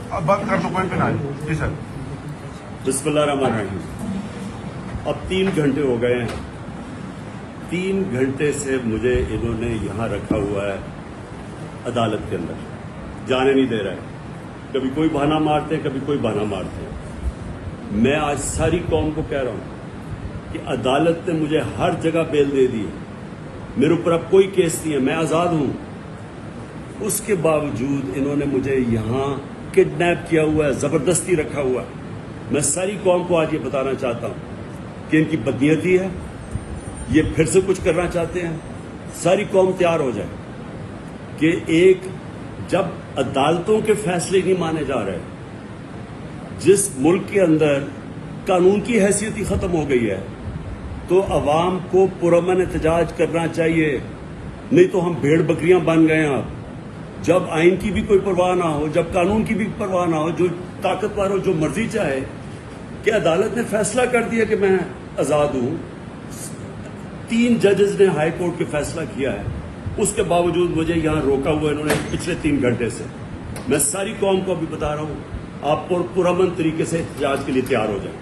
अब बात कर दो पॉइंट पे ना जी सर। बिस्मिल्लाहिर्रहमानिर्रहीम। अब 3 घंटे हो गए हैं। 3 घंटे से मुझे इन्होंने यहाँ रखा हुआ है अदालत के अंदर, जाने नहीं दे रहा है। कभी कोई बहाना मारते हैं, कभी कोई बहाना मारते हैं। मैं आज सारी कौम को कह रहा हूँ कि अदालत ने मुझे हर जगह बेल दे दी है, मेरे ऊपर अब कोई केस नहीं है, मैं आज़ाद हूँ। उसके बावजूद इन्होंने मुझे यहाँ किडनैप किया हुआ है, ज़बरदस्ती रखा हुआ है। मैं सारी कौम को आज ये बताना चाहता हूँ कि इनकी बदनीयती है, ये फिर से कुछ करना चाहते हैं। सारी कौम तैयार हो जाए कि एक जब अदालतों के फैसले नहीं माने जा रहे, जिस मुल्क के अंदर कानून की हैसियत ही खत्म हो गई है, तो अवाम को पुरअमन एहतजाज करना चाहिए। नहीं तो हम भेड़ बकरियां बन गए हैं। अब जब आइन की भी कोई परवाह ना हो, जब कानून की भी परवाह ना हो, जो ताकतवर हो जो मर्जी चाहे, कि अदालत ने फैसला कर दिया कि मैं आज़ाद हूं। 3 जजेस ने हाई कोर्ट के फैसला किया है, उसके बावजूद मुझे यहां रोका हुआ इन्होंने पिछले 3 घंटे से। मैं सारी कौम को अभी बता रहा हूं, आप पुरअमन तरीके से एहतजाज के लिए तैयार हो जाएं।